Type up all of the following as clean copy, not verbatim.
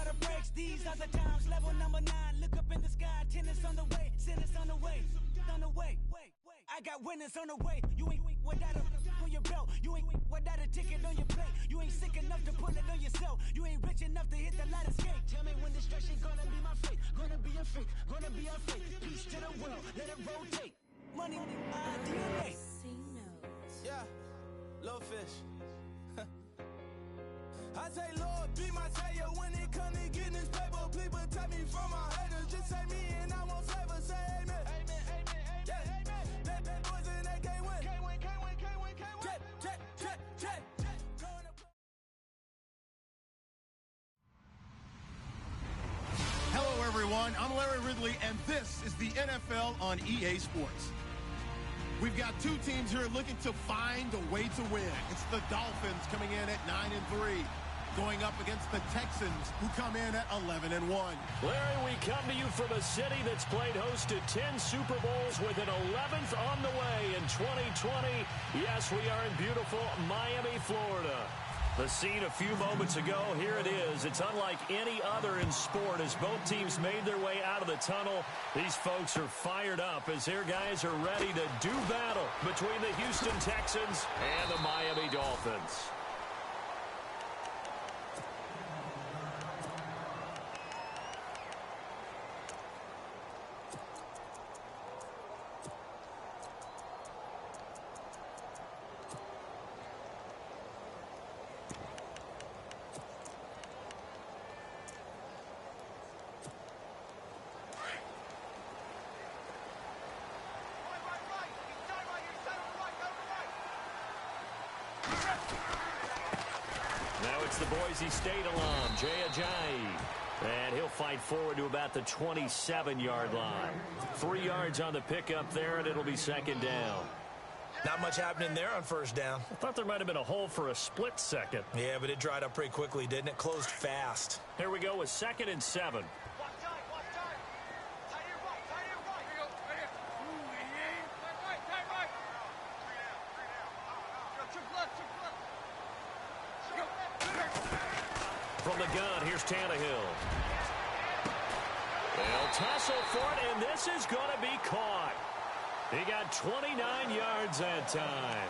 are the breaks, these are the times. Level number 9, look up in the sky. Tennis on the way, sinners on the way, on the way. I got winners on the way. You ain't without a on your belt. You ain't without a ticket on your plate. You ain't sick enough to pull it on yourself. You ain't rich enough to hit the ladder skate. Tell me when destruction gonna be my fate. Gonna be a fate, gonna be a fate. Peace to the world, let it rotate. Money, DNA. Yeah, little fish. I say, Lord, be my savior when it come to getting this paper. Please protect me from my haters. Just say me and I want flavor. Say amen. Amen, amen, amen, yeah. Amen. That boys and they can't win. Can't win, can't win, can't win, can't win. Jet. Hello, everyone. I'm Larry Ridley, and this is the NFL on EA Sports. We've got two teams here looking to find a way to win. It's the Dolphins coming in at 9-3, going up against the Texans, who come in at 11-1. Larry, we come to you from a city that's played host to 10 Super Bowls with an 11th on the way in 2020. Yes, we are in beautiful Miami, Florida. The scene a few moments ago, here it is. It's unlike any other in sport as both teams made their way out of the tunnel. These folks are fired up as their guys are ready to do battle between the Houston Texans and the Miami Dolphins. The Boise State alum, Jay Ajayi. And he'll fight forward to about the 27-yard line. 3 yards on the pickup there, and it'll be second down. Not much happening there on first down. I thought there might have been a hole for a split second. Yeah, but it dried up pretty quickly, didn't it? Closed fast. Here we go with 2nd and 7. From the gun, here's Tannehill. They'll tussle for it, and this is going to be caught. He got 29 yards that time.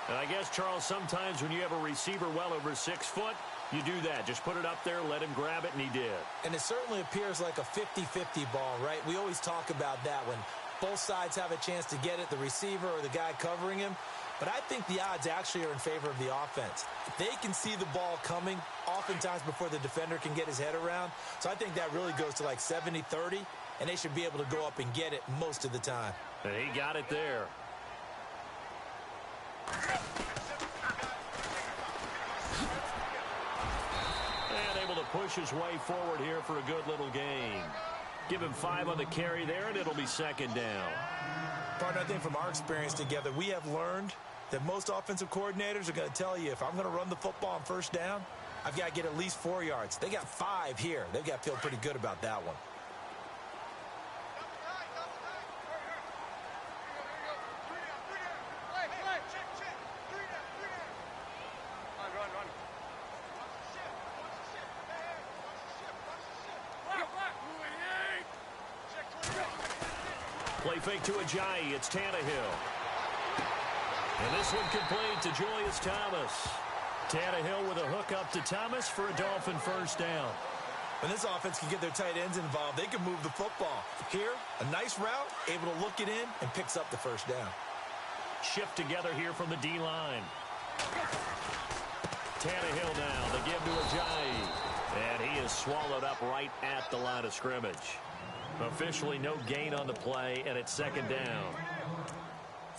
And I guess, Charles, sometimes when you have a receiver well over 6 foot, you do that. Just put it up there, let him grab it, and he did. And it certainly appears like a 50-50 ball, right? We always talk about that when both sides have a chance to get it, the receiver or the guy covering him. But I think the odds actually are in favor of the offense. They can see the ball coming oftentimes before the defender can get his head around. So I think that really goes to like 70-30, and they should be able to go up and get it most of the time. And he got it there. And able to push his way forward here for a good little gain. Give him 5 on the carry there, and it'll be second down. Partner, I think from our experience together, we have learned that most offensive coordinators are going to tell you, if I'm going to run the football on first down, I've got to get at least 4 yards. They got 5 here. They've got to feel pretty good about that one. Play fake to Ajayi. It's Tannehill. And this one complete to Julius Thomas. Tannehill with a hook up to Thomas for a Dolphin first down. When this offense can get their tight ends involved, they can move the football. Here, a nice route, able to look it in, and picks up the first down. Shift together here from the D-line. Tannehill now. They give to Ajayi. And he is swallowed up right at the line of scrimmage. Officially no gain on the play, and it's second down.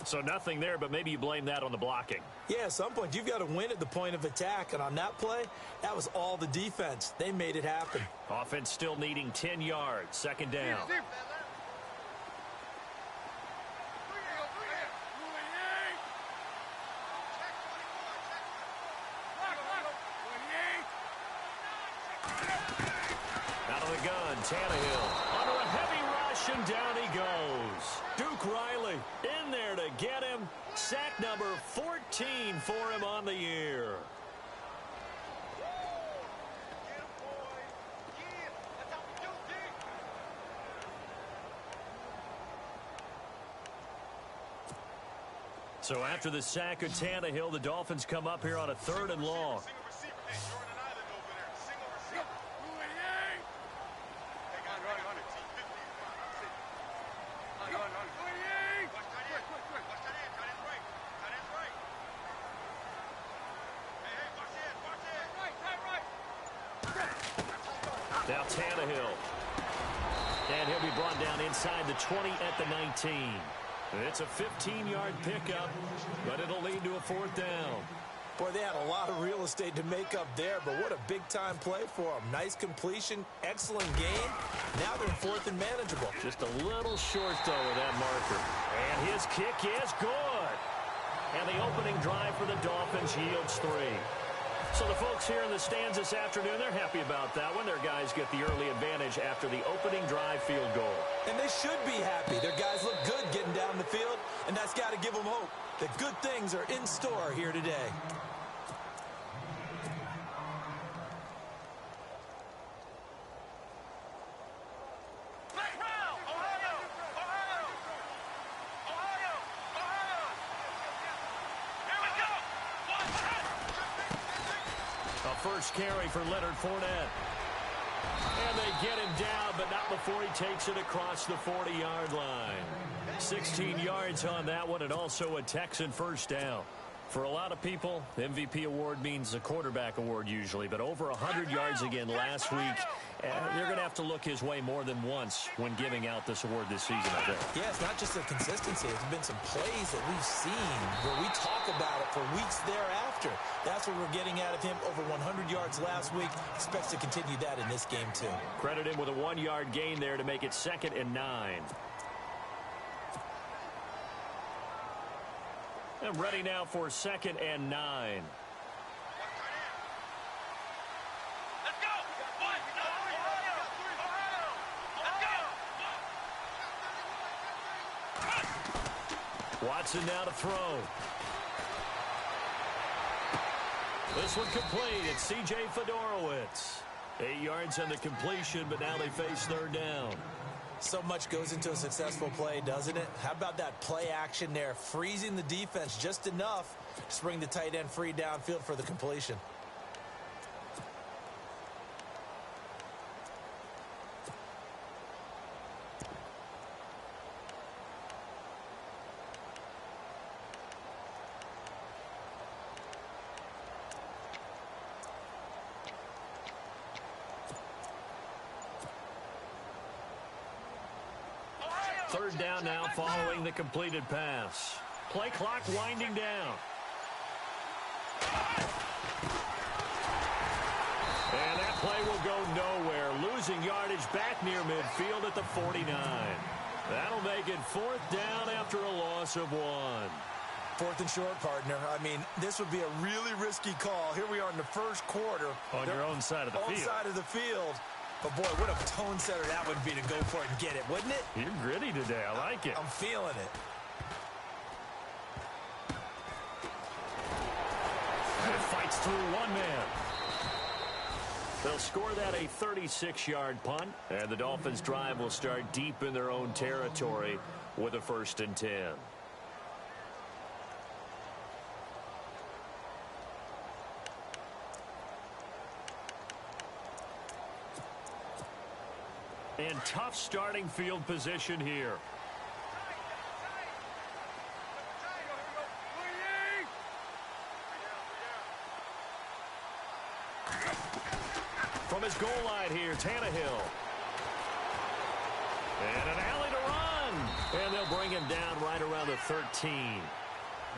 So nothing there, but maybe you blame that on the blocking. Yeah, at some point, you've got to win at the point of attack. And on that play, that was all the defense. They made it happen. Offense still needing 10 yards. Second down. Out of the gun, Tannehill. Under a heavy rush, and down he goes. Duke Riley in there to get him. Sack number 14 for him on the year. So after the sack of Tannehill, the Dolphins come up here on a 3rd and long. Now Tannehill. And he'll be brought down inside the 20 at the 19. It's a 15-yard pickup, but it'll lead to a 4th down. Boy, they had a lot of real estate to make up there, but what a big-time play for them. Nice completion, excellent game. Now they're in 4th and manageable. Just a little short, though, with that marker. And his kick is good. And the opening drive for the Dolphins yields 3. So the folks here in the stands this afternoon, they're happy about that one. Their guys get the early advantage after the opening drive field goal. And they should be happy. Their guys look good getting down the field, and that's got to give them hope that good things are in store here today. First carry for Leonard Fournette. And they get him down, but not before he takes it across the 40-yard line. 16 yards on that one, and also a Texan first down. For a lot of people, the MVP award means a quarterback award usually, but over 100 yards again last week. They're going to have to look his way more than once when giving out this award this season, I think. Yeah, it's not just the consistency. It's been some plays that we've seen where we talk about it for weeks thereafter. That's what we're getting out of him. Over 100 yards last week. Expects to continue that in this game, too. Credit him with a 1-yard gain there to make it 2nd and 9. And ready now for 2nd and 9. Watson now to throw. This one complete. It's C.J. Fedorowicz. 8 yards on the completion, but now they face 3rd down. So much goes into a successful play, doesn't it? How about that play action there? Freezing the defense just enough to bring the tight end free downfield for the completion. Third down now following the completed pass. Play clock winding down. And that play will go nowhere. Losing yardage back near midfield at the 49. That'll make it 4th down after a loss of 1. 4th and short, partner. I mean, this would be a really risky call. Here we are in the first quarter. On your own side of the field. On side of the field. But, boy, what a tone setter that would be to go for it and get it, wouldn't it? You're gritty today. I like it. I'm feeling it. And it fights through one man. They'll score that a 36-yard punt, and the Dolphins' drive will start deep in their own territory with a 1st and 10. And tough starting field position here. From his goal line here, Tannehill. And an alley to run. And they'll bring him down right around the 13.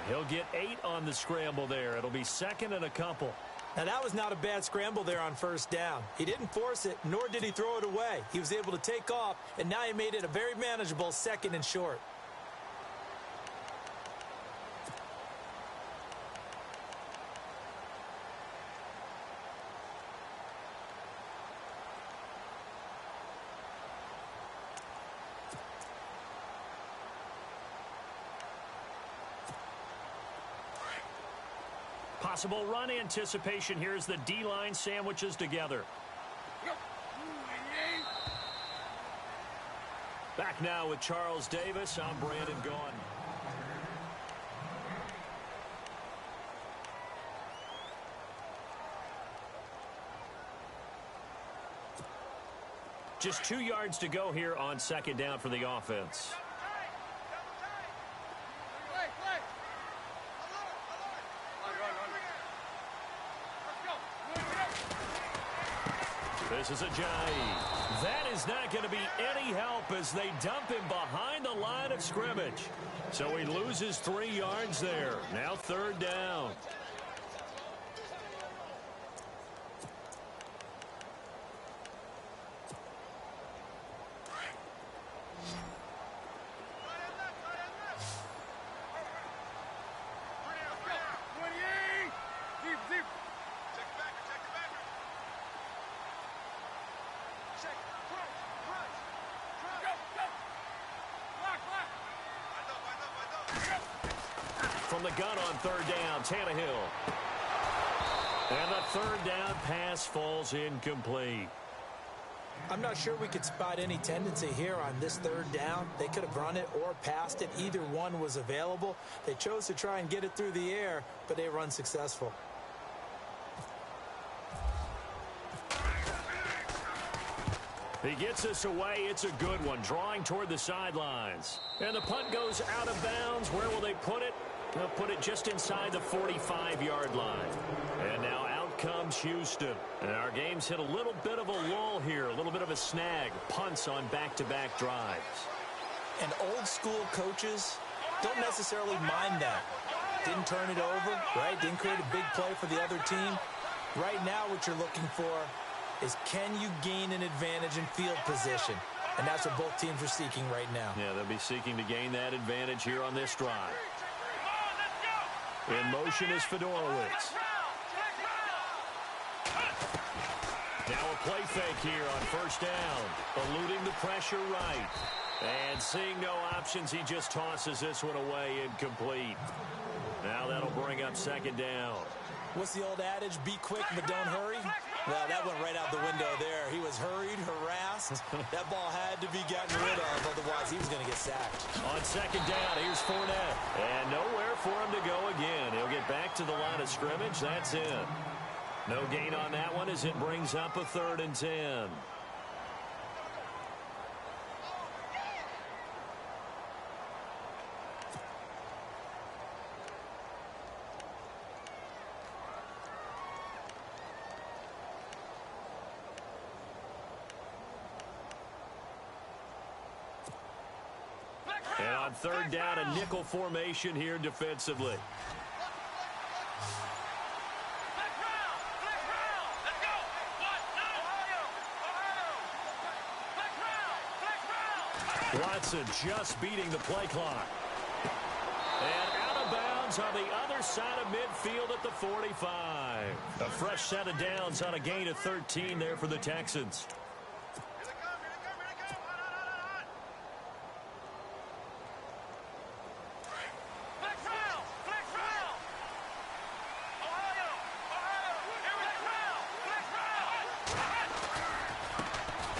He'll get 8 on the scramble there. It'll be 2nd and a couple. Now, that was not a bad scramble there on 1st down. He didn't force it, nor did he throw it away. He was able to take off, and now he made it a very manageable 2nd and short. Possible run anticipation here as the D-line sandwiches together. Back now with Charles Davis. I'm Brandon Gaughan. Just 2 yards to go here on second down for the offense. This is a Ajayi. That is not going to be any help as they dump him behind the line of scrimmage. So he loses 3 yards there. Now third down. From the gun on third down, Tannehill. And the third down pass falls incomplete. I'm not sure we could spot any tendency here on this third down. They could have run it or passed it. Either one was available. They chose to try and get it through the air, but they were unsuccessful. He gets this away. It's a good one, drawing toward the sidelines. And the punt goes out of bounds. Where will they put it? They'll put it just inside the 45-yard line. And now out comes Houston. And our game's hit a little bit of a lull here, a little bit of a snag. Punts on back-to-back drives. And old-school coaches don't necessarily mind that. Didn't turn it over, right? Didn't create a big play for the other team. Right now what you're looking for is can you gain an advantage in field position? And that's what both teams are seeking right now. Yeah, they'll be seeking to gain that advantage here on this drive. In motion is Fedorowicz. Now a play fake here on first down. Eluding the pressure right. And seeing no options, he just tosses this one away incomplete. Now that'll bring up second down. What's the old adage? Be quick, but don't hurry. Well, that went right out the window there. He was hurried, harassed. That ball had to be gotten rid of, otherwise he was going to get sacked. On second down, here's Fournette. And nowhere for him to go again. He'll get back to the line of scrimmage. That's it. No gain on that one as it brings up a 3rd and 10. And on third down, a nickel formation here defensively. Watson just beating the play clock. And out of bounds on the other side of midfield at the 45. A fresh set of downs on a gain of 13 there for the Texans.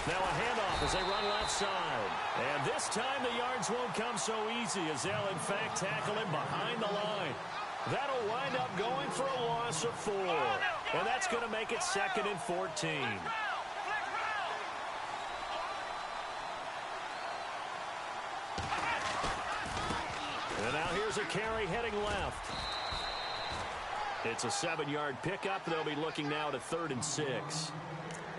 Now a handoff as they run left side. And this time the yards won't come so easy as they'll in fact tackle him behind the line. That'll wind up going for a loss of 4. And that's going to make it 2nd and 14. And now here's a carry heading left. It's a 7-yard pickup. They'll be looking now to 3rd and 6.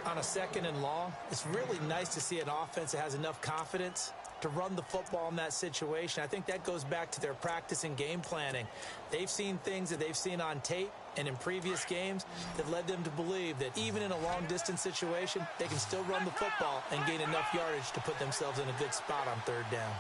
On a 2nd and long, it's really nice to see an offense that has enough confidence to run the football in that situation. I think that goes back to their practice and game planning. They've seen things that they've seen on tape and in previous games that led them to believe that even in a long-distance situation, they can still run the football and gain enough yardage to put themselves in a good spot on 3rd down.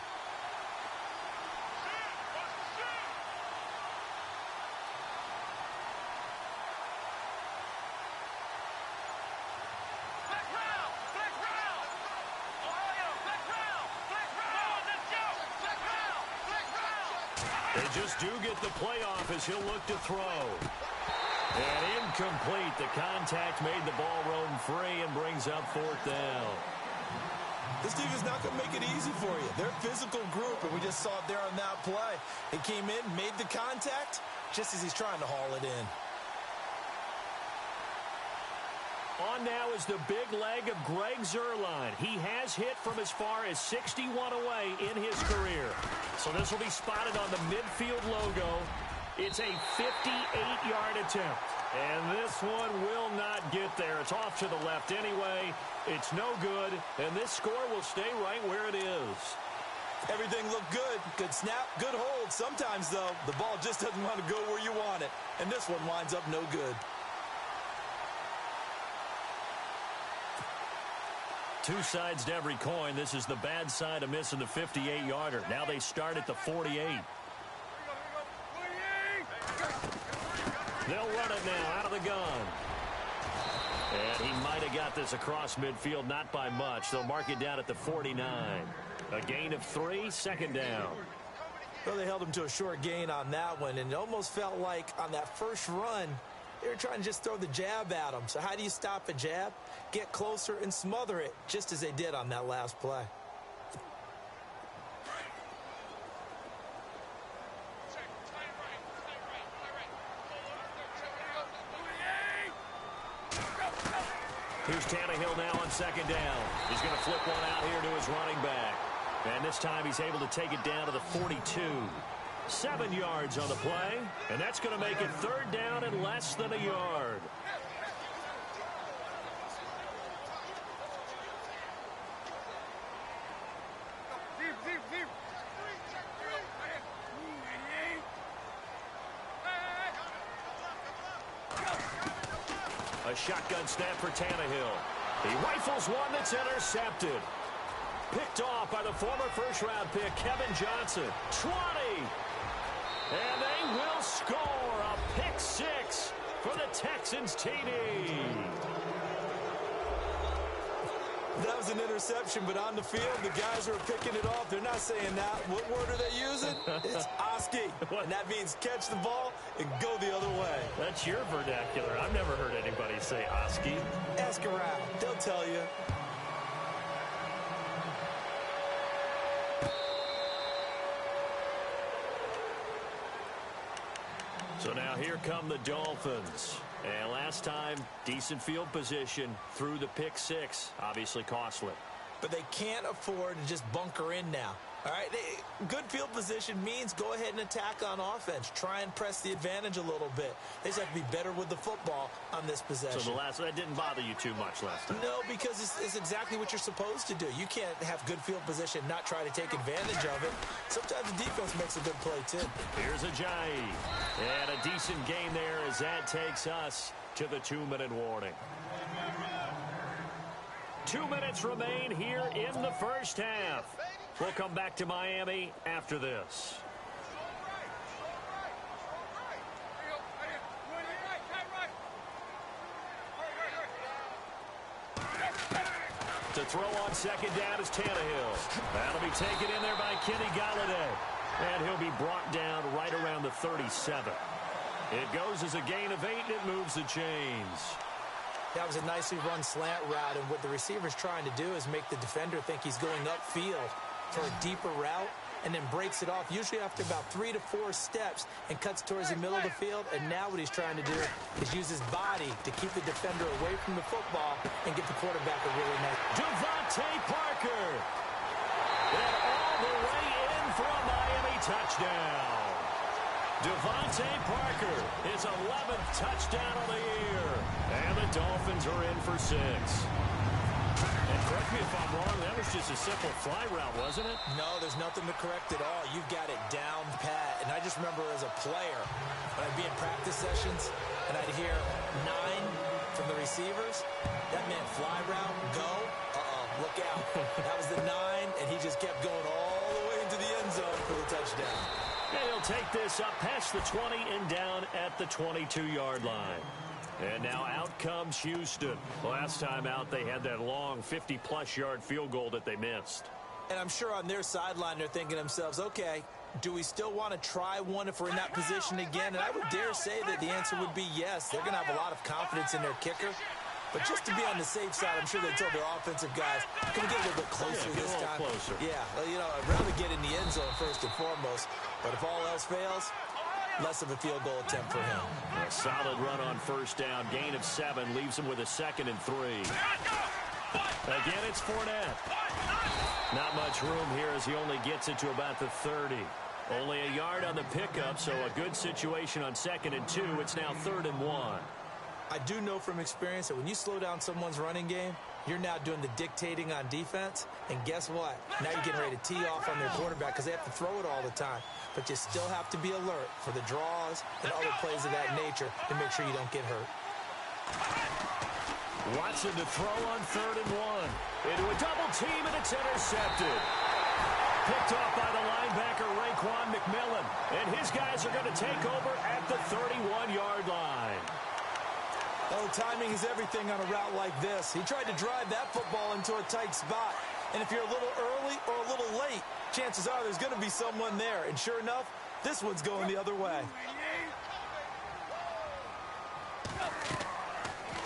They just do get the playoff as he'll look to throw. And incomplete. The contact made the ball roam free and brings up 4th down. This team is not going to make it easy for you. They're a physical group, and we just saw it there on that play. He came in, made the contact, just as he's trying to haul it in. On now is the big leg of Greg Zuerlein. He has hit from as far as 61 away in his career. So this will be spotted on the midfield logo. It's a 58-yard attempt. And this one will not get there. It's off to the left anyway. It's no good. And this score will stay right where it is. Everything looked good. Good snap, good hold. Sometimes, though, the ball just doesn't want to go where you want it. And this one winds up no good. Two sides to every coin. This is the bad side of missing the 58-yarder. Now they start at the 48. They'll run it now out of the gun. And he might have got this across midfield, not by much. They'll mark it down at the 49. A gain of 3, second down. Well, they held him to a short gain on that one, and it almost felt like on that first run, they were trying to just throw the jab at him. So how do you stop a jab? Get closer and smother it, just as they did on that last play. Here's Tannehill now on second down. He's going to flip one out here to his running back. And this time he's able to take it down to the 42. 7 yards on the play. And that's going to make it third down and less than a yard. A shotgun snap for Tannehill. He rifles one that's intercepted. Picked off by the former first-round pick, Kevin Johnson. 20. And they will score a pick 6 for the Texans TD. That was an interception, but on the field, the guys who are picking it off, they're not saying that. What word are they using? It's Oski. And that means catch the ball and go the other way. That's your vernacular. I've never heard anybody say Oski. Ask around. They'll tell you. So now here come the Dolphins. And last time, decent field position through the pick 6. Obviously costly. But they can't afford to just bunker in now. All right, good field position means go ahead and attack on offense. Try and press the advantage a little bit. They just have to be better with the football on this possession. So that didn't bother you too much last time? No, because it's exactly what you're supposed to do. You can't have good field position, not try to take advantage of it. Sometimes the defense makes a good play, too. Here's Ajayi. And a decent gain there as that takes us to the 2-minute warning. 2 minutes remain here in the first half. We'll come back to Miami after this. To throw on second down is Tannehill. That'll be taken in there by Kenny Golladay. And he'll be brought down right around the 37. It goes as a gain of 8, and it moves the chains. That was a nicely run slant route, and what the receiver's trying to do is make the defender think he's going upfield for a deeper route, and then breaks it off, usually after about 3 to 4 steps, and cuts towards the middle of the field. And now what he's trying to do is use his body to keep the defender away from the football and get the quarterback a really nice. Devontae Parker. And all the way in for a Miami touchdown. Devontae Parker, his 11th touchdown of the year. And the Dolphins are in for 6. And correct me if I'm wrong, that was just a simple fly route, wasn't it? No, there's nothing to correct at all. You've got it down pat. And I just remember as a player, when I'd be in practice sessions, and I'd hear 9 from the receivers, that meant fly route, go, look out. That was the 9, and he just kept going all the way into the end zone for the touchdown. And he'll take this up past the 20 and down at the 22-yard line. And now out comes Houston. Last time out, they had that long 50-plus yard field goal that they missed. And I'm sure on their sideline, they're thinking to themselves, okay, do we still want to try one if we're in that position again? And I would dare say that the answer would be yes. They're going to have a lot of confidence in their kicker. But just to be on the safe side, I'm sure they told their offensive guys, can we get a little bit closer this time? Closer. Yeah, well, I'd rather get in the end zone first and foremost. But if all else fails, less of a field goal attempt for him. A solid run on first down. Gain of 7 leaves him with a 2nd and 3. Again, it's Fournette. Not much room here as he only gets it to about the 30. Only a yard on the pickup, so a good situation on 2nd and 2. It's now 3rd and 1. I do know from experience that when you slow down someone's running game, you're now doing the dictating on defense. And guess what? Now you're getting ready to tee off on their quarterback because they have to throw it all the time. But you still have to be alert for the draws and other plays of that nature to make sure you don't get hurt. Watson to throw on 3rd and 1. Into a double team, and it's intercepted. Picked off by the linebacker, Raekwon McMillan. And his guys are going to take over at the 31-yard line. Oh, timing is everything on a route like this. He tried to drive that football into a tight spot. And if you're a little early or a little late, chances are there's going to be someone there. And sure enough, this one's going the other way.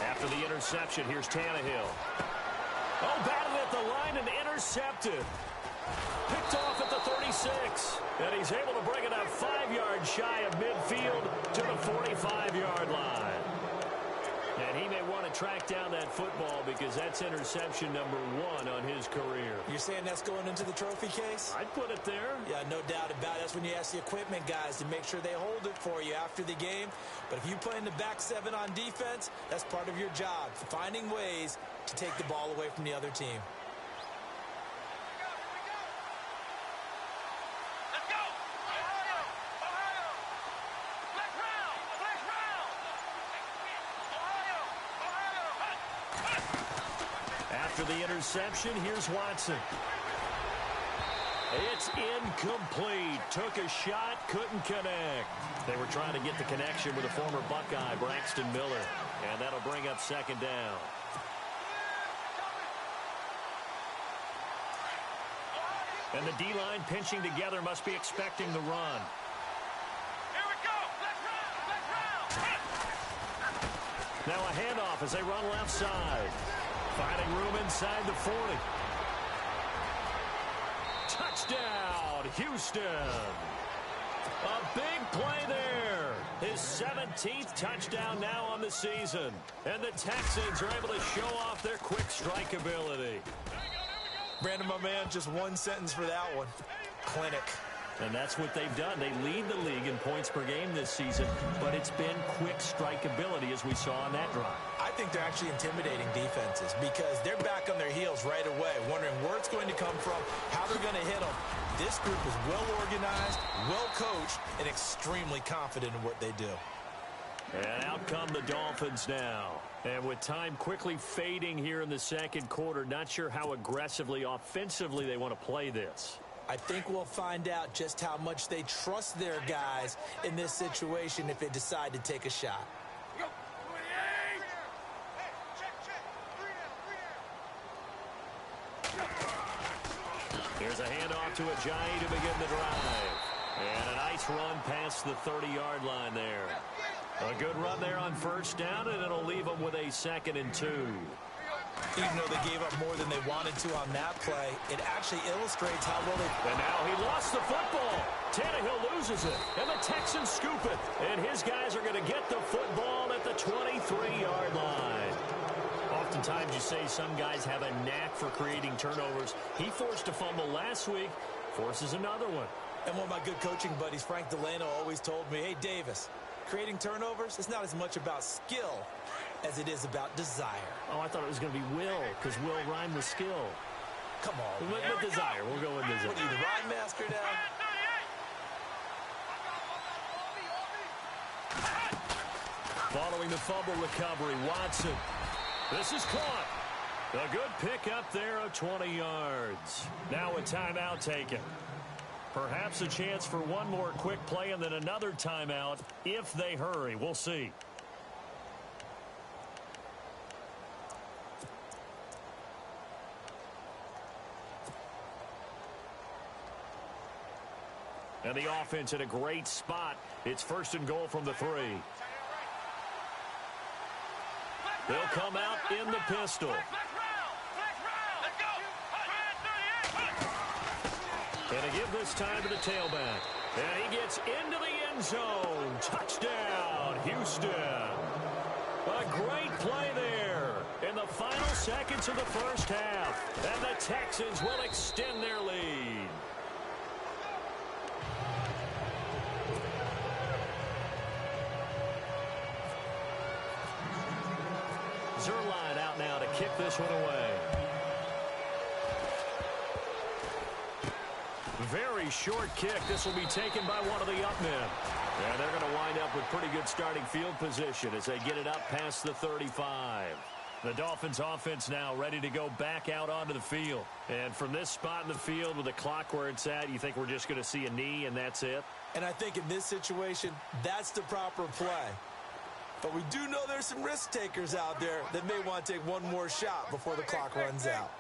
After the interception, here's Tannehill. Oh, batted at the line and intercepted. Picked off at the 36. And he's able to bring it up 5 yards shy of midfield to the 45-yard line. And he may want to track down that football because that's interception number 1 on his career. You're saying that's going into the trophy case? I'd put it there. Yeah, no doubt about it. That's when you ask the equipment guys to make sure they hold it for you after the game. But if you play in the back 7 on defense, that's part of your job, finding ways to take the ball away from the other team. After the interception, here's Watson. It's incomplete. Took a shot, couldn't connect. They were trying to get the connection with a former Buckeye, Braxton Miller. And that'll bring up 2nd down. And the D-line pinching together must be expecting the run. Here we go. Let's run. Now a handoff as they run left side. Finding room inside the 40. Touchdown, Houston. A big play there. His 17th touchdown now on the season. And the Texans are able to show off their quick strike ability. Brandon, my man, just one sentence for that one. Clinic. And that's what they've done. They lead the league in points per game this season, but it's been quick strike ability as we saw on that drive. I think they're actually intimidating defenses because they're back on their heels right away, wondering where it's going to come from, how they're going to hit them. This group is well organized, well coached, and extremely confident in what they do. And out come the Dolphins now. And with time quickly fading here in the 2nd quarter, not sure how aggressively, offensively they want to play this. I think we'll find out just how much they trust their guys in this situation if they decide to take a shot. Here's a handoff to Ajayi to begin the drive. And a nice run past the 30-yard line there. A good run there on first down, and it'll leave them with a 2nd and 2. Even though they gave up more than they wanted to on that play, it actually illustrates how well they... And now he lost the football. Tannehill loses it, and the Texans scoop it. And his guys are going to get the football at the 23-yard line. Oftentimes you say some guys have a knack for creating turnovers. He forced a fumble last week, forces another one. And one of my good coaching buddies, Frank Delano, always told me, hey, Davis, creating turnovers is not as much about skill as it is about desire. Oh, I thought it was going to be will, because will rhyme with skill. Come on, with desire. We'll go with desire. What are you, the rhyme master now? Following the fumble recovery, Watson. This is caught. A good pick up there of 20 yards. Now a timeout taken. Perhaps a chance for one more quick play and then another timeout if they hurry. We'll see. And the offense in a great spot. It's 1st and goal from the 3. They'll come out in the pistol. And a give this time to the tailback. And he gets into the end zone. Touchdown, Houston. A great play there in the final seconds of the first half. And the Texans will extend their lead. Zerline out now to kick this one away. Very short kick. This will be taken by one of the up men. And they're going to wind up with pretty good starting field position as they get it up past the 35. The Dolphins offense now ready to go back out onto the field. And from this spot in the field with the clock where it's at, you think we're just going to see a knee and that's it? And I think in this situation, that's the proper play. But we do know there's some risk takers out there that may want to take one more shot before the clock runs out.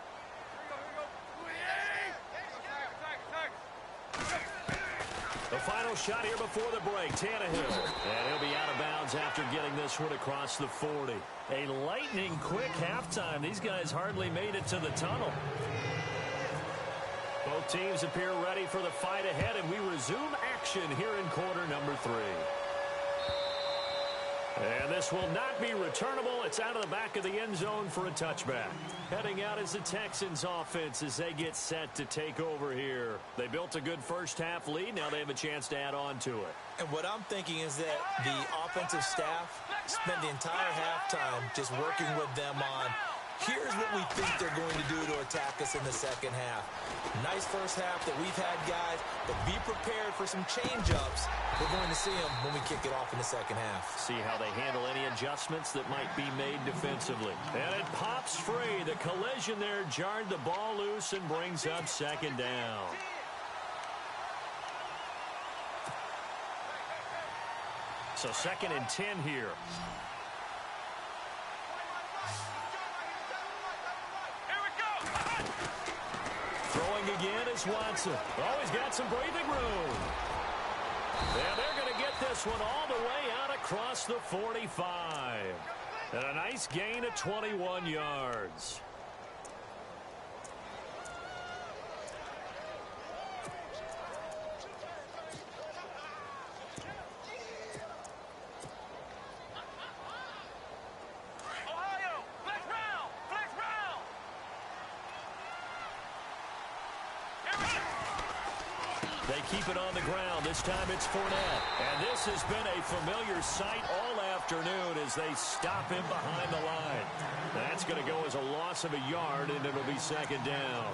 The final shot here before the break, Tannehill. And he'll be out of bounds after getting this one across the 40. A lightning quick halftime. These guys hardly made it to the tunnel. Both teams appear ready for the fight ahead, and we resume action here in quarter number 3. And this will not be returnable. It's out of the back of the end zone for a touchback. Heading out is the Texans offense as they get set to take over here. They built a good first half lead. Now they have a chance to add on to it. And what I'm thinking is that the offensive staff spent the entire halftime just working with them on, here's what we think they're going to do to attack us in the second half. Nice first half that we've had, guys, but be prepared for some change-ups. We're going to see them when we kick it off in the second half. See how they handle any adjustments that might be made defensively. And it pops free. The collision there jarred the ball loose and brings up second down. So 2nd and 10 here. Throwing again is Watson. Oh, he's got some breathing room. And they're going to get this one all the way out across the 45. And a nice gain of 21 yards. They keep it on the ground. This time it's Fournette. And this has been a familiar sight all afternoon as they stop him behind the line. That's going to go as a loss of a yard, and it'll be second down.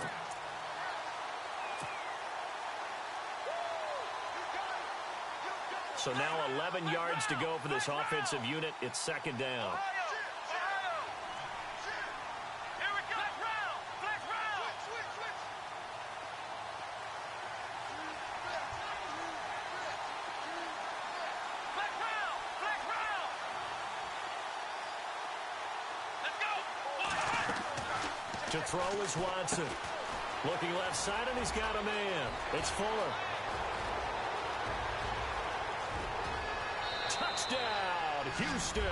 So now 11 yards to go for this offensive unit. It's second down. To throw is Watson. Looking left side, and he's got a man. It's Fuller. Touchdown, Houston.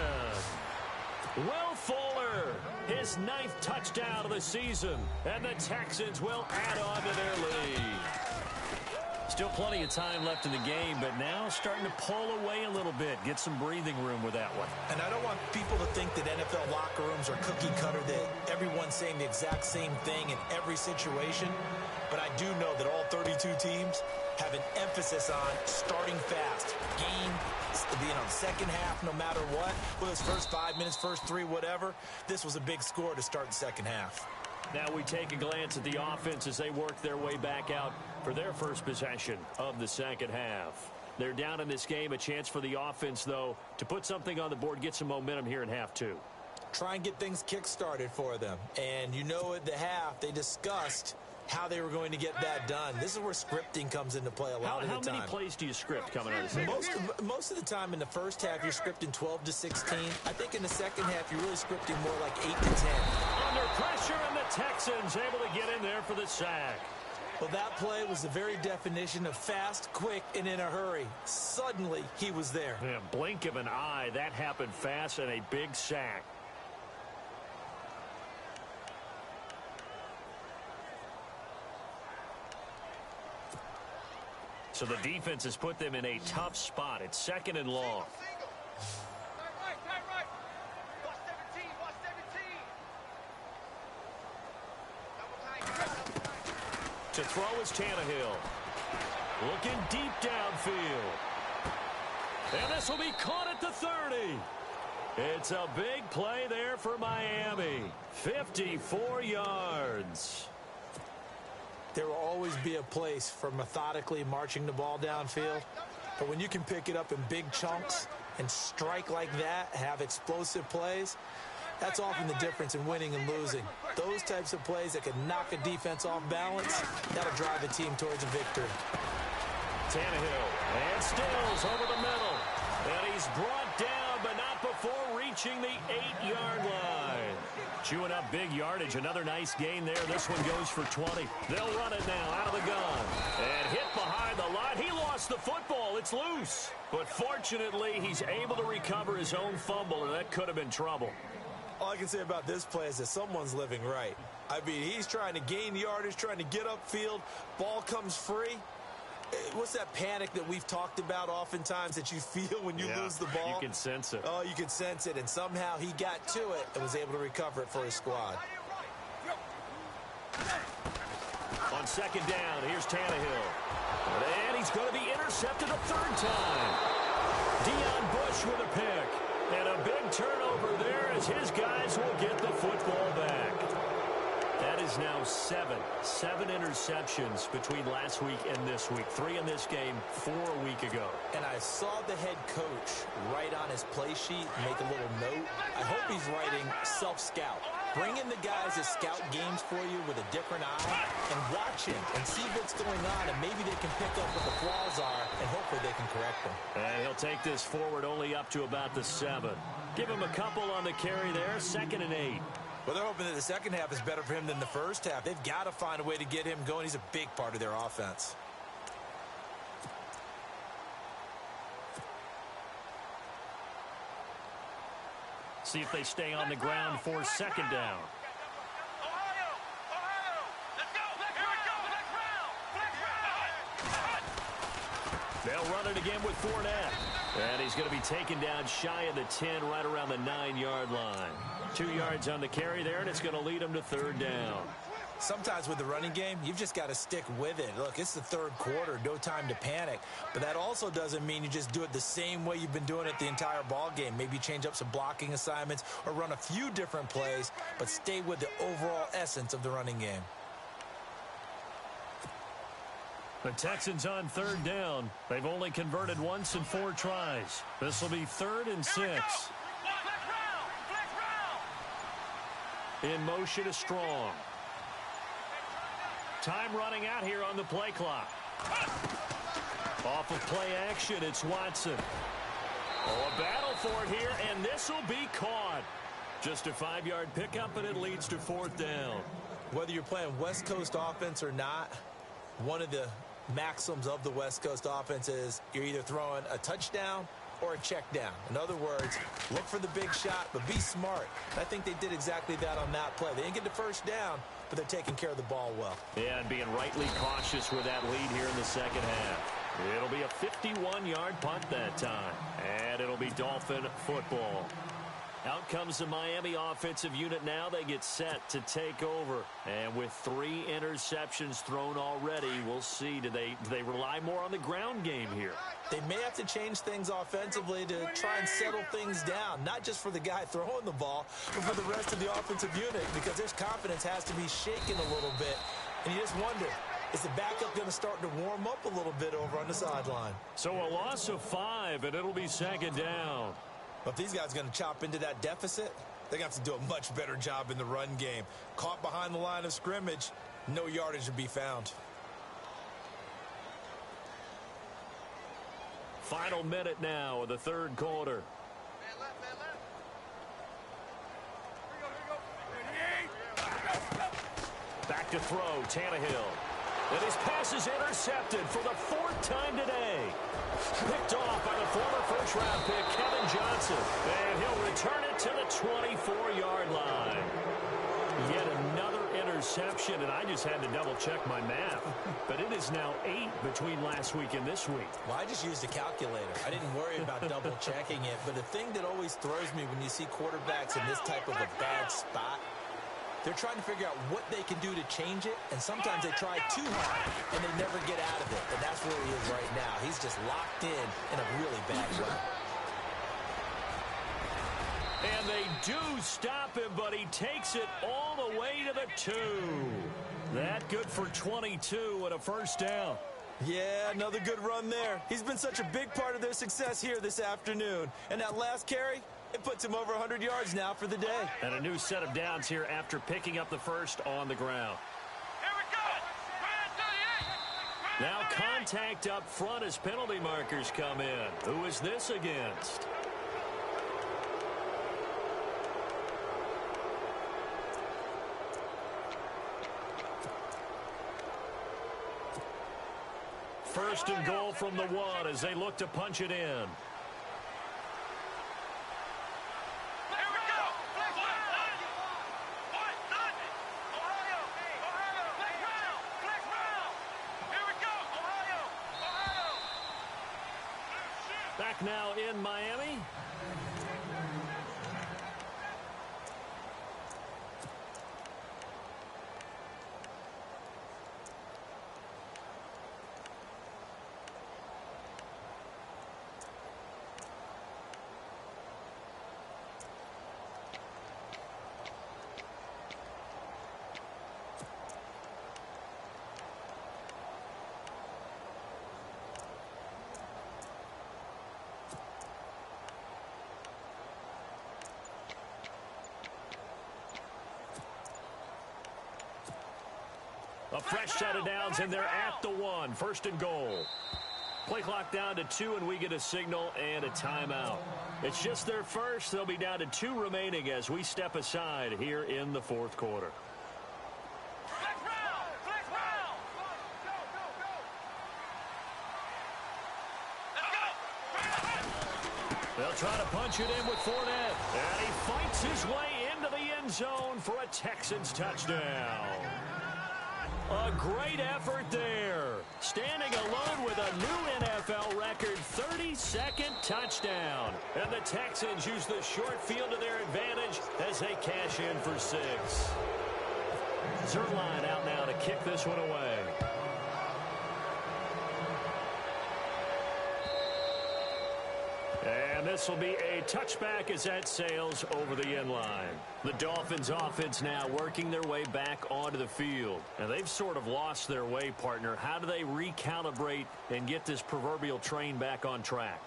Will Fuller, his 9th touchdown of the season. And the Texans will add on to their lead. Still plenty of time left in the game, but now starting to pull away a little bit. Get some breathing room with that one. And I don't want people to think that NFL locker rooms are cookie cutter, that everyone's saying the exact same thing in every situation. But I do know that all 32 teams have an emphasis on starting fast. Game, being on second half no matter what. Whether it's first 5 minutes, first 3, whatever. This was a big score to start the second half. Now we take a glance at the offense as they work their way back out for their first possession of the second half. They're down in this game. A chance for the offense, though, to put something on the board, get some momentum here in half 2. Try and get things kick-started for them. And you know at the half, they discussed how they were going to get that done. This is where scripting comes into play a lot of the time. How many plays do you script coming out of the second? Most of the time in the first half, you're scripting 12 to 16. I think in the second half, you're really scripting more like 8 to 10. Under pressure, and the Texans able to get in there for the sack. Well, that play was the very definition of fast, quick, and in a hurry. Suddenly, he was there. Yeah, blink of an eye. That happened fast, and a big sack. So the defense has put them in a tough spot. It's 2nd and long. To throw is Tannehill. Looking deep downfield. And this will be caught at the 30. It's a big play there for Miami. 54 yards. There will always be a place for methodically marching the ball downfield. But when you can pick it up in big chunks and strike like that, have explosive plays, that's often the difference in winning and losing. Those types of plays that can knock a defense off balance, that'll drive a team towards a victory. Tannehill and Stills over the middle. And he's brought down, but not before reaching the 8-yard line. Chewing up big yardage. Another nice gain there. This one goes for 20. They'll run it now out of the gun. And hit behind the line. He lost the football. It's loose. But fortunately, he's able to recover his own fumble, and that could have been trouble. All I can say about this play is that someone's living right. I mean, he's trying to gain yardage, trying to get upfield. Ball comes free. What's that panic that we've talked about oftentimes that you feel when you lose the ball? You can sense it. Oh, you can sense it, and somehow he got to it and was able to recover it for his squad. On 2nd down, here's Tannehill. And he's going to be intercepted a 3rd time. Deion Bush with a pick. And a big turnover there as his guys will get the football back. That is now 7 interceptions between last week and this week. 3 in this game, 4 a week ago. And I saw the head coach write on his play sheet, make a little note. I hope he's writing self-scout. Bring in the guys that scout games for you with a different eye and watch him and see what's going on, and maybe they can pick up what the flaws are, and hopefully they can correct them. And he'll take this forward only up to about the 7. Give him a couple on the carry there, 2nd and 8. Well, they're hoping that the second half is better for him than the first half. They've got to find a way to get him going. He's a big part of their offense. See if they stay on the ground for 2nd down. They'll run it again with Fournette. And he's going to be taken down shy of the 10, right around the 9-yard line. 2 yards on the carry there, and it's going to lead him to 3rd down. Sometimes with the running game, you've just got to stick with it. Look, it's the 3rd quarter, no time to panic. But that also doesn't mean you just do it the same way you've been doing it the entire ball game. Maybe change up some blocking assignments or run a few different plays, but stay with the overall essence of the running game. The Texans on 3rd down. They've only converted once in 4 tries. This will be 3rd and 6. In motion is Strong. Time running out here on the play clock. Off of play action, it's Watson. Oh, a battle for it here, and this will be caught. Just a 5-yard pickup, and it leads to 4th down. Whether you're playing West Coast offense or not, one of the maxims of the West Coast offense is you're either throwing a touchdown or a check down. In other words, look for the big shot, but be smart. I think they did exactly that on that play. They didn't get the first down, but they're taking care of the ball well. Yeah, and being rightly cautious with that lead here in the 2nd half. It'll be a 51-yard punt that time, and it'll be Dolphin football. Out comes the Miami offensive unit now. They get set to take over. And with 3 interceptions thrown already, we'll see. Do they rely more on the ground game here? They may have to change things offensively to try and settle things down, not just for the guy throwing the ball, but for the rest of the offensive unit, because their confidence has to be shaken a little bit. And you just wonder, is the backup going to start to warm up a little bit over on the sideline? So a loss of 5, and it'll be 2nd down. But if these guys are going to chop into that deficit, they're going to have to do a much better job in the run game. Caught behind the line of scrimmage, no yardage to be found. Final minute now of the 3rd quarter. Back to throw, Tannehill. And his pass is intercepted for the 4th time today. Picked off by the former first-round pick, Kevin Johnson. And he'll return it to the 24-yard line. Yet another interception interception, and I just had to double-check my math. But it is now 8 between last week and this week. Well, I just used a calculator. I didn't worry about double-checking it. But the thing that always throws me when you see quarterbacks in this type of a bad spot, they're trying to figure out what they can do to change it, and sometimes they try too hard, and they never get out of it. And that's where he is right now. He's just locked in a really bad way. And they do stop him, but he takes it all the way to the 2. That good for 22 and a first down. Yeah, another good run there. He's been such a big part of their success here this afternoon. And that last carry, it puts him over 100 yards now for the day. And a new set of downs here after picking up the first on the ground. Here we go. Now contact up front as penalty markers come in. Who is this against? First and goal from the 1 as they look to punch it in. Here we go. Ohio. Flex round. Here we go. Ohio. Back now in Miami. A fresh set of downs, and they're at the 1. First and goal. Play clock down to 2, and we get a signal and a timeout. It's just their first. They'll be down to 2 remaining as we step aside here in the fourth quarter. Flex round. Go. They'll try to punch it in with Fournette. And he fights his way into the end zone for a Texans touchdown. A great effort there. Standing alone with a new NFL record 32nd touchdown. And the Texans use the short field to their advantage as they cash in for 6. Zerline out now to kick this one away. And this will be a touchback as that sails over the end line. The Dolphins offense now working their way back onto the field. And they've sort of lost their way, partner. How do they recalibrate and get this proverbial train back on track?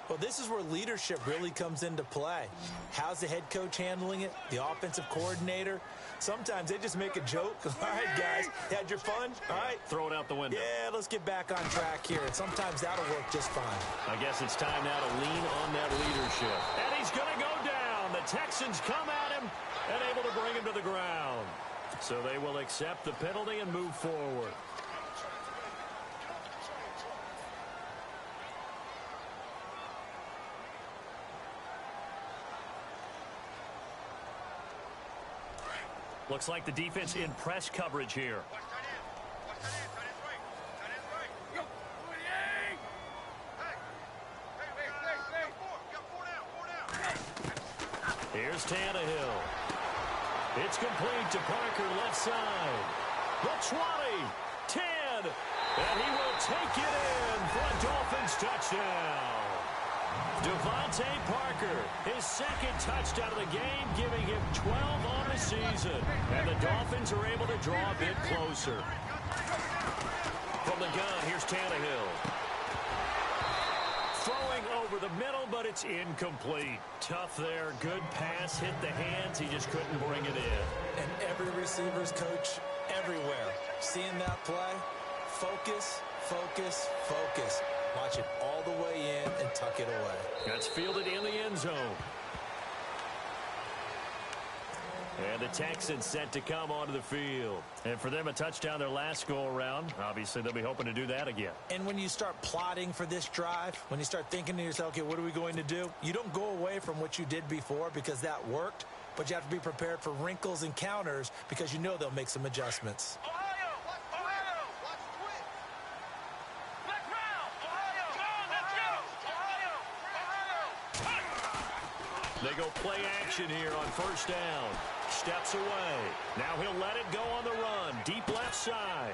Well, this is where leadership really comes into play. How's the head coach handling it? The offensive coordinator? Sometimes they just make a joke. All right, guys, had your fun? All right. Throw it out the window. Yeah, let's get back on track here. And sometimes that'll work just fine. I guess it's time now to lean on that leadership. And he's going to go down. The Texans come at him and able to bring him to the ground. So they will accept the penalty and move forward. Looks like the defense in press coverage here. Here's Tannehill. It's complete to Parker, left side. The 20, 10, and he will take it in for a Dolphins touchdown. Devontae Parker, his second touchdown of the game, giving him 12 on the season. And the Dolphins are able to draw a bit closer. From the gun, here's Tannehill. Throwing over the middle, but it's incomplete. Tough there. Good pass. Hit the hands. He just couldn't bring it in. And every receiver's coach everywhere. Seeing that play, focus, focus, focus. Watch it all the way in and tuck it away. That's fielded in the end zone. And the Texans set to come onto the field. And for them, a touchdown their last go-around. Obviously, they'll be hoping to do that again. And when you start plotting for this drive, when you start thinking to yourself, okay, what are we going to do? You don't go away from what you did before because that worked. but you have to be prepared for wrinkles and counters because you know they'll make some adjustments. They go play action here on first down. Steps away. Now he'll let it go on the run. Deep left side.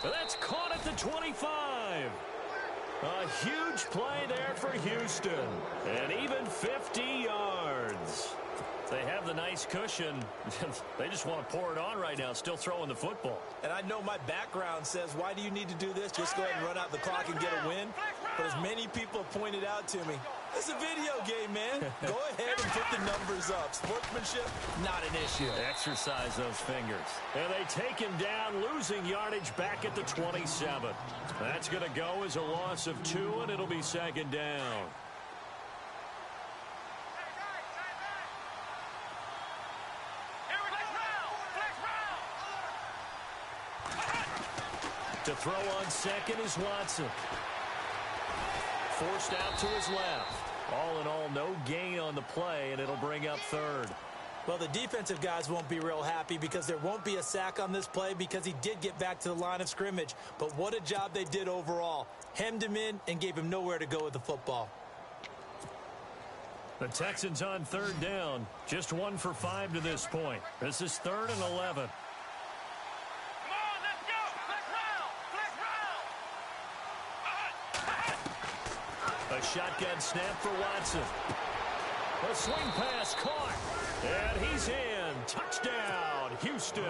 That's caught at the 25. A huge play there for Houston. And even 50 yards. They have the nice cushion. They just want to pour it on right now, still throwing the football. And I know my background says, why do you need to do this? Just go ahead and run out the clock and get a win. But as many people have pointed out to me, it's a video game, man. Go ahead and put the numbers up. Sportsmanship, not an issue. Exercise those fingers. And they take him down, losing yardage back at the 27. That's going to go as a loss of 2, and it'll be second down. To throw on second is Watson. Forced out to his left. All in all, no gain on the play, and it'll bring up third. Well, the defensive guys won't be real happy because there won't be a sack on this play because he did get back to the line of scrimmage. But what a job they did overall. Hemmed him in and gave him nowhere to go with the football. The Texans on third down. Just 1 for 5 to this point. This is 3rd and 11. A shotgun snap for Watson. A swing pass caught. And he's in. Touchdown, Houston.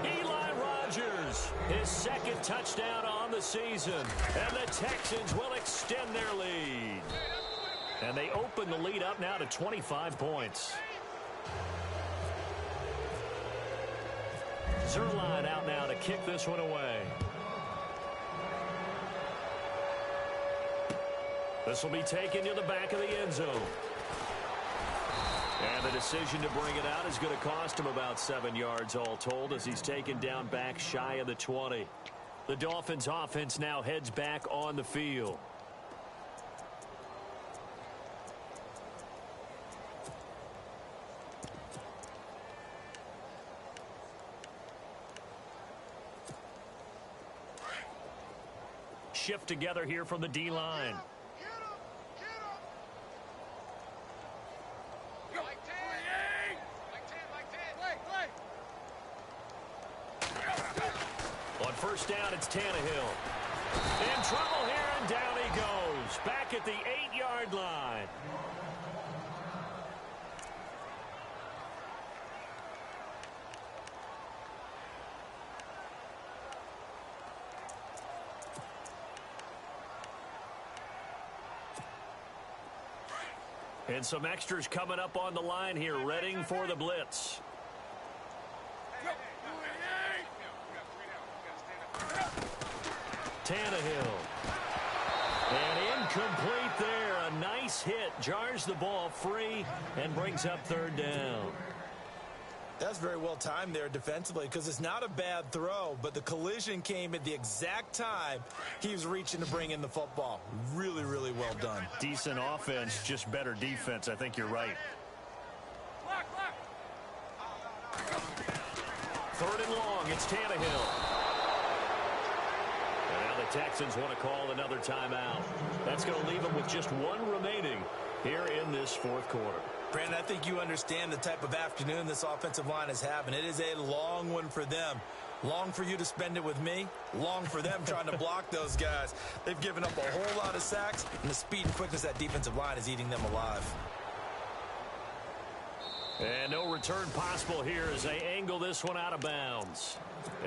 Eli Rogers, his 2nd touchdown on the season. And the Texans will extend their lead. And they open the lead up now to 25 points. Zerline out now to kick this one away. This will be taken to the back of the end zone. And the decision to bring it out is going to cost him about 7 yards all told as he's taken down back shy of the 20. The Dolphins offense now heads back on the field. Shift together here from the D-line. On first down, it's Tannehill. In trouble here, and down he goes. Back at the 8-yard line. And some extras coming up on the line here, readying for the blitz. Tannehill. And incomplete there. A nice hit. Jars the ball free and brings up third down. That's very well timed there defensively because it's not a bad throw, but the collision came at the exact time he was reaching to bring in the football. Really, really well done. Decent offense, just better defense. I think you're right. Third and long, it's Tannehill. And now the Texans want to call another timeout. That's going to leave them with just 1 remaining here in this 4th quarter. Brandon, I think you understand the type of afternoon this offensive line is having. It is a long one for them. Long for you to spend it with me. Long for them trying to block those guys. They've given up a whole lot of sacks, and the speed and quickness of that defensive line is eating them alive. And no return possible here as they angle this one out of bounds.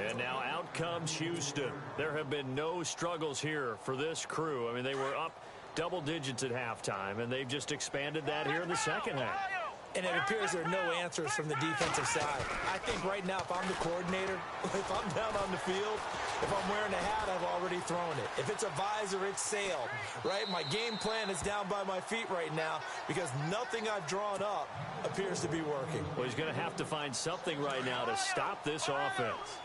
And now out comes Houston. There have been no struggles here for this crew. I mean, they were up double digits at halftime, and they've just expanded that here in the second half. And it appears there are no answers from the defensive side. I think right now, if I'm the coordinator, if I'm down on the field, if I'm wearing a hat, I've already thrown it. If it's a visor, it's sailed, right? My game plan is down by my feet right now because nothing I've drawn up appears to be working. Well, he's going to have to find something right now to stop this offense.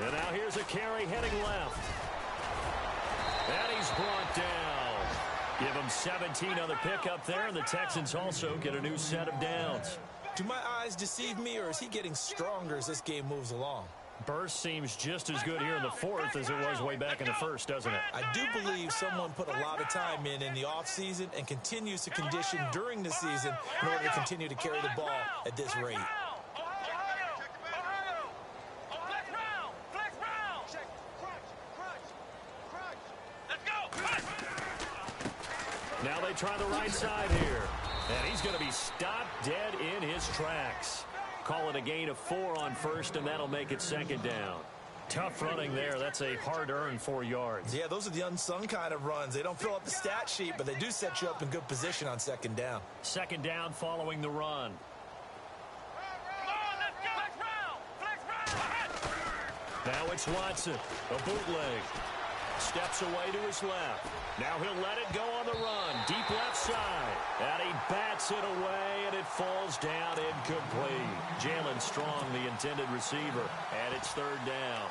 And now here's a carry heading left. And he's brought down. Give him 17 on the pickup there, and the Texans also get a new set of downs. Do my eyes deceive me, or is he getting stronger as this game moves along? Burst seems just as good here in the fourth as it was way back in the first, doesn't it? I do believe someone put a lot of time in the offseason and continues to condition during the season in order to continue to carry the ball at this rate. Now they try the right side here. And he's going to be stopped dead in his tracks. Call it a gain of 4 on first, and that'll make it second down. Tough running there. That's a hard-earned 4 yards. Yeah, those are the unsung kind of runs. They don't fill up the stat sheet, but they do set you up in good position on second down. Second down following the run. Now it's Watson, a bootleg. Steps away to his left. Now he'll let it go on the run. Deep left side. And he bats it away, and it falls down incomplete. Jalen Strong, the intended receiver. And it's third down.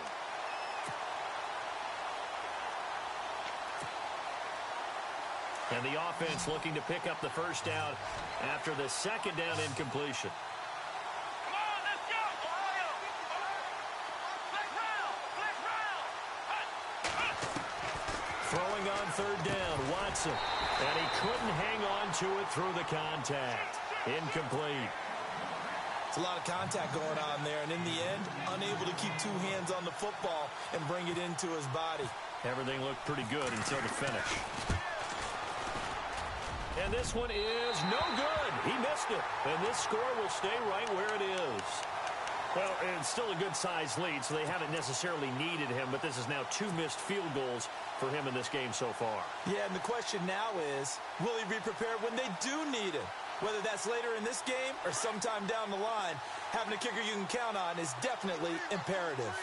And the offense looking to pick up the first down after the second down incompletion. Throwing on third down, Watson. And he couldn't hang on to it through the contact. Incomplete. It's a lot of contact going on there, and in the end, unable to keep 2 hands on the football and bring it into his body. Everything looked pretty good until the finish. And this one is no good. He missed it. And this score will stay right where it is. Well, it's still a good-sized lead, so they haven't necessarily needed him, but this is now 2 missed field goals for him in this game so far. Yeah, and the question now is, will he be prepared when they do need him? Whether that's later in this game or sometime down the line, having a kicker you can count on is definitely imperative.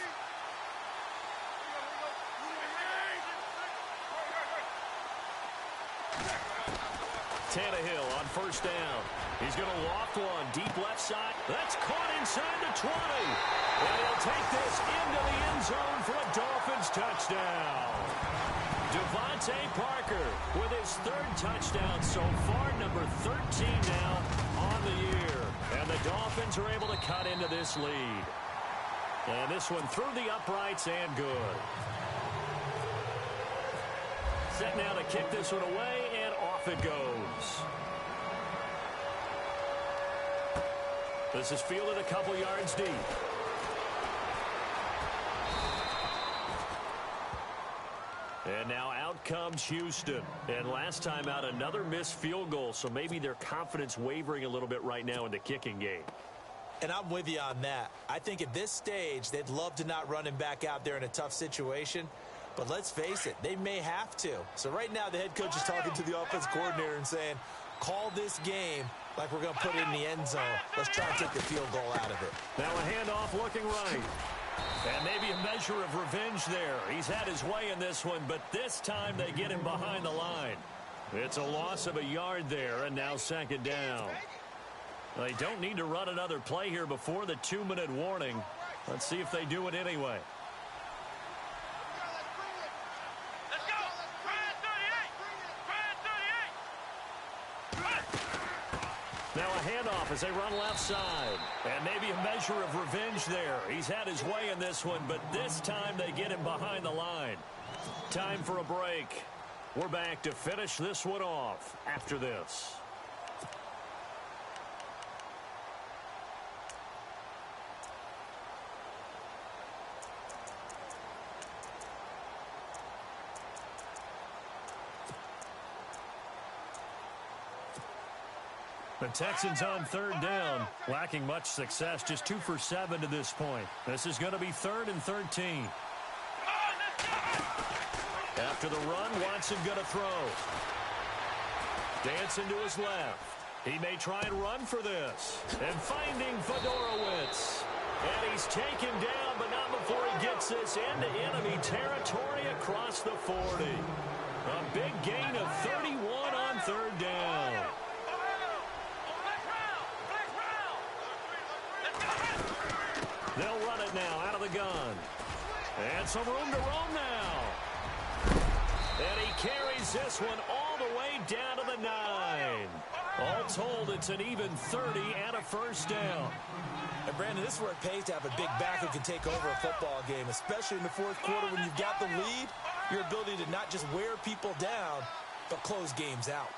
Tannehill on first down. He's going to loft one deep left side. That's caught inside the 20. And he'll take this into the end zone for a Dolphins touchdown. Devontae Parker with his 3rd touchdown so far, number 13 now on the year. And the Dolphins are able to cut into this lead. And this one through the uprights and good. Set now to kick this one away, and off it goes. This is fielded a couple yards deep. And now out comes Houston. And last time out, another missed field goal, so maybe their confidence wavering a little bit right now in the kicking game. And I'm with you on that. I think at this stage, they'd love to not run him back out there in a tough situation. But let's face it, they may have to. So right now, the head coach is talking to the offense coordinator and saying, call this game like we're going to put it in the end zone. Let's try and take the field goal out of it. Now a handoff looking right. And maybe a measure of revenge there. He's had his way in this one, but this time they get him behind the line. It's a loss of a yard there, and now second down. They don't need to run another play here before the 2-minute warning. Let's see if they do it anyway. Now a handoff as they run left side. And maybe a measure of revenge there. He's had his way in this one, but this time they get him behind the line. Time for a break. We're back to finish this one off after this. The Texans on third down, lacking much success, just 2 for 7 to this point. This is going to be 3rd and 13. After the run, Watson going to throw. Dancing to his left. He may try and run for this. And finding Fedorowicz. And he's taken down, but not before he gets this into enemy territory across the 40. A big gain of 31 on third down. They'll run it now out of the gun. And some room to roam now. And he carries this one all the way down to the 9. All told, it's an even 30 and a first down. And, Brandon, this is where it pays to have a big back who can take over a football game, especially in the fourth quarter when you've got the lead, your ability to not just wear people down, but close games out.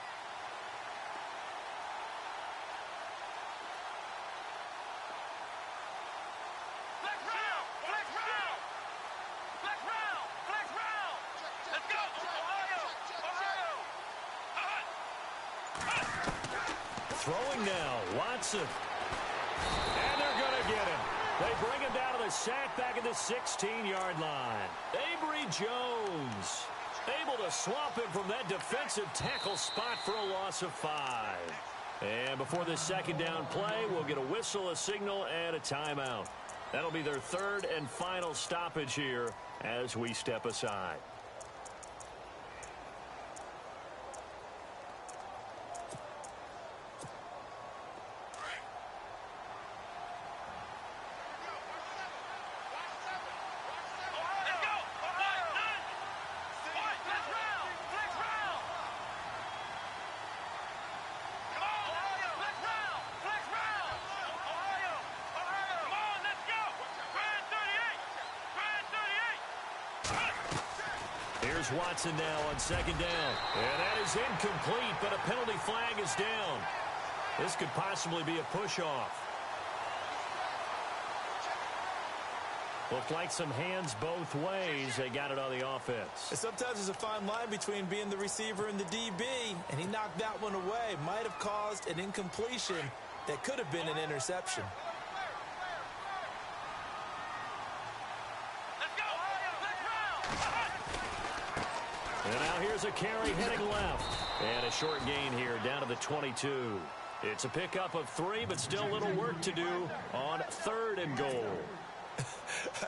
Throwing now, Watson. And they're going to get him. They bring him down to the sack back at the 16-yard line. Avery Jones able to swamp him from that defensive tackle spot for a loss of 5. And before this second down play, we'll get a whistle, a signal, and a timeout. That'll be their third and final stoppage here as we step aside. Here's Watson now on second down. And that is incomplete, but a penalty flag is down. This could possibly be a push-off. Looked like some hands both ways. They got it on the offense. And sometimes there's a fine line between being the receiver and the DB, and he knocked that one away. Might have caused an incompletion that could have been an interception. And now here's a carry heading left. And a short gain here down to the 22. It's a pickup of 3, but still a little work to do on third and goal.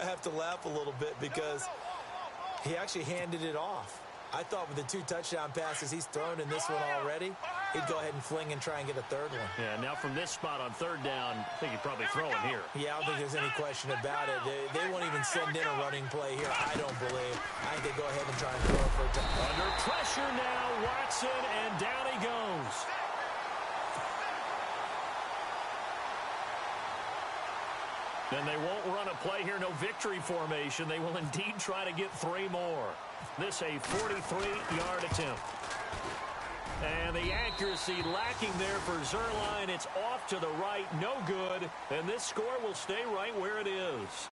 I have to laugh a little bit because he actually handed it off. I thought with the 2 touchdown passes he's thrown in this one already, he'd go ahead and fling and try and get a third one. Yeah, now from this spot on third down, I think he'd probably throw it here. Yeah, I don't think there's any question about it. They won't even send in a running play here, I don't believe. I think they go ahead and try and throw it for a touchdown. Under pressure now, Watson, and down he goes. Then they won't run a play here, no victory formation. They will indeed try to get 3 more. This a 43-yard attempt. And the accuracy lacking there for Zuerlein. It's off to the right, no good. And this score will stay right where it is.